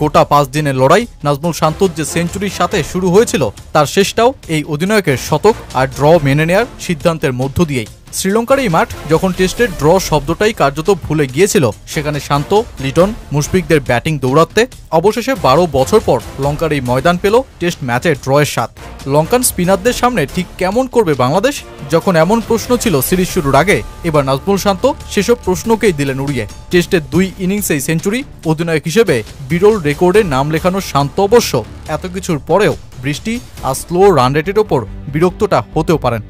গোটা 5 দিনের লড়াই নাজমুল শান্তর যে সেঞ্চুরির সাথে শুরু হয়েছিল তার শেষটাও এই অধিনায়কের শতক আর ড্র মেনে নেয়ার সিদ্ধান্তের মধ্য দিয়েই। শ্রীলঙ্কার এই মাঠ যখন টেস্টের ড্র শব্দটাই কার্যত ভুলে গিয়েছিল, সেখানে শান্ত, লিটন, মুশফিকদের ব্যাটিং দৌড়াতে অবশেষে 12 বছর পর লঙ্কার এই ময়দান পেল টেস্ট ম্যাচের ড্রয়ের স্বাদ। লঙ্কান স্পিনারদের সামনে ঠিক কেমন করবে বাংলাদেশ, যখন এমন প্রশ্ন ছিল সিরিজ শুরুর আগে, এবার নাজমুল শান্ত সেসব প্রশ্নকেই দিলেন উড়িয়ে। টেস্টের 2 ইনিংসেই সেঞ্চুরি, অধিনায়ক হিসেবে বিরল রেকর্ডে নাম লেখানোর শান্ত অবশ্য এত কিছুর পরেও বৃষ্টি আর স্লো রান রেটের ওপর বিরক্তটা হতেও পারেন।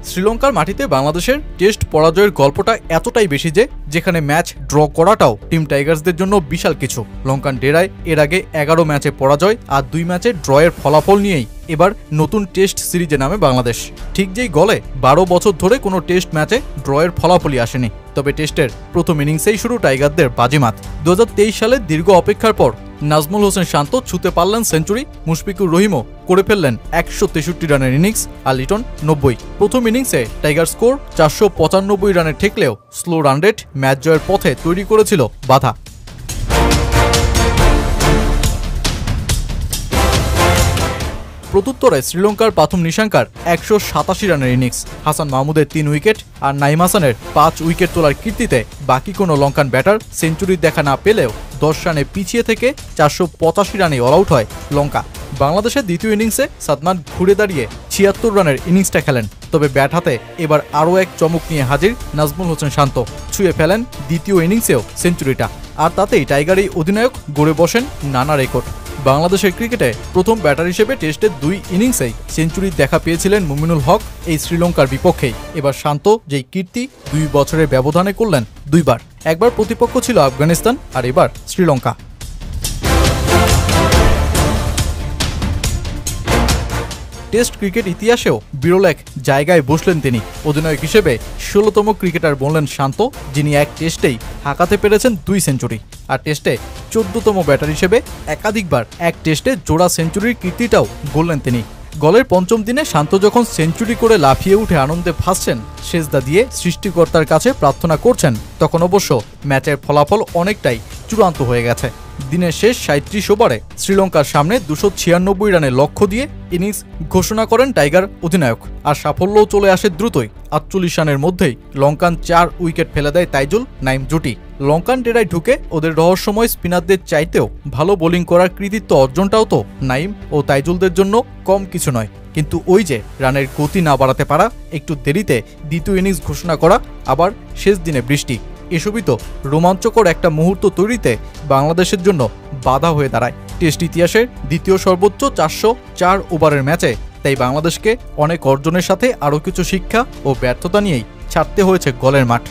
শ্রীলঙ্কার মাটিতে বাংলাদেশের টেস্ট পরাজয়ের গল্পটা এতটাই বেশি যে যেখানে ম্যাচ ড্র করাটাও টিম টাইগার্সদের জন্য বিশাল কিছু। লঙ্কান ডেরায় এর আগে 11 ম্যাচে পরাজয় আর 2 ম্যাচে ড্রয়ের ফলাফল নিয়েই এবার নতুন টেস্ট সিরিজে নামে বাংলাদেশ। ঠিক যেই গলে 12 বছর ধরে কোনো টেস্ট ম্যাচে ড্রয়ের ফলাফলই আসেনি। তবে টেস্টের প্রথম ইনিংসেই শুরু টাইগারদের বাজিমাত। 2023 সালে দীর্ঘ অপেক্ষার পর নাজমুল হোসেন শান্ত ছুঁতে পারলেন সেঞ্চুরি, মুশফিকুর রহিমও করে ফেললেন 163 রানের ইনিংস আর লিটন 90। প্রথম ইনিংসে টাইগার স্কোর 495 রানে ঠেকলেও স্লো রান রেট ম্যাচ জয়ের পথে তৈরি করেছিল বাধা। প্রত্যুত্তরে শ্রীলঙ্কার প্রথম নিশাঙ্কার 187 রানের ইনিংস, হাসান মাহমুদের 3 উইকেট আর নাইম হাসানের 5 উইকেট তোলার কীর্তিতে বাকি কোনো লঙ্কান ব্যাটার সেঞ্চুরির দেখা না পেলেও 10 রানে পিছিয়ে থেকে 485 রানে অল আউট হয় লঙ্কা। বাংলাদেশের দ্বিতীয় ইনিংসে সাদমান ঘুরে দাঁড়িয়ে 76 রানের ইনিংসটা খেলেন। তবে ব্যাট হাতে এবার আরও এক চমক নিয়ে হাজির নাজমুল হোসেন শান্ত, ছুঁয়ে ফেলেন দ্বিতীয় ইনিংসেও সেঞ্চুরিটা। আর তাতেই টাইগার এই অধিনায়ক গড়ে বসেন নানা রেকর্ড। বাংলাদেশের ক্রিকেটে প্রথম ব্যাটার হিসেবে টেস্টের 2 ইনিংসেই সেঞ্চুরির দেখা পেয়েছিলেন মুমিনুল হক এই শ্রীলঙ্কার বিপক্ষেই। এবার শান্ত যেই কীর্তি 2 বছরের ব্যবধানে করলেন 2 বার, একবার প্রতিপক্ষ ছিল আফগানিস্তান আর এবার শ্রীলঙ্কা। টেস্ট ক্রিকেট ইতিহাসেও বিরল এক জায়গায় বসলেন তিনি। অধিনায়ক হিসেবে 16তম ক্রিকেটার বললেন শান্ত, যিনি এক টেস্টেই হাঁকাতে পেরেছেন 2 সেঞ্চুরি। আর টেস্টে 14তম ব্যাটার হিসেবে একাধিকবার এক টেস্টে জোড়া সেঞ্চুরির কীর্তিটাও গড়লেন তিনি। গলের 5ম দিনে শান্ত যখন সেঞ্চুরি করে লাফিয়ে উঠে আনন্দে ভাসছেন, সেজদা দিয়ে সৃষ্টিকর্তার কাছে প্রার্থনা করছেন, তখন অবশ্য ম্যাচের ফলাফল অনেকটাই চূড়ান্ত হয়ে গেছে। দিনের শেষ 37 ওভারে শ্রীলঙ্কার সামনে 296 রানের লক্ষ্য দিয়ে ইনিংস ঘোষণা করেন টাইগার অধিনায়ক। আর সাফল্যও চলে আসে দ্রুতই। 48 রানের মধ্যেই লঙ্কান 4 উইকেট ফেলে দেয় তাইজুল নাইম জুটি। লঙ্কান ডেরায় ঢুকে ওদের রহস্যময় স্পিনারদের চাইতেও ভালো বোলিং করার কৃতিত্ব অর্জনটাও তো নাইম ও তাইজুলদের জন্য কম কিছু নয়। কিন্তু ওই যে রানের গতি না বাড়াতে পারা, একটু দেরিতে দ্বিতীয় ইনিংস ঘোষণা করা, আবার শেষ দিনে বৃষ্টি, এসবই তো রোমাঞ্চকর একটা মুহূর্ত তৈরিতে বাংলাদেশের জন্য বাধা হয়ে দাঁড়ায়। টেস্ট ইতিহাসের দ্বিতীয় সর্বোচ্চ 404 ওভারের ম্যাচে তাই বাংলাদেশকে অনেক অর্জনের সাথে আরও কিছু শিক্ষা ও ব্যর্থতা নিয়েই ছাড়তে হয়েছে গলের মাঠ।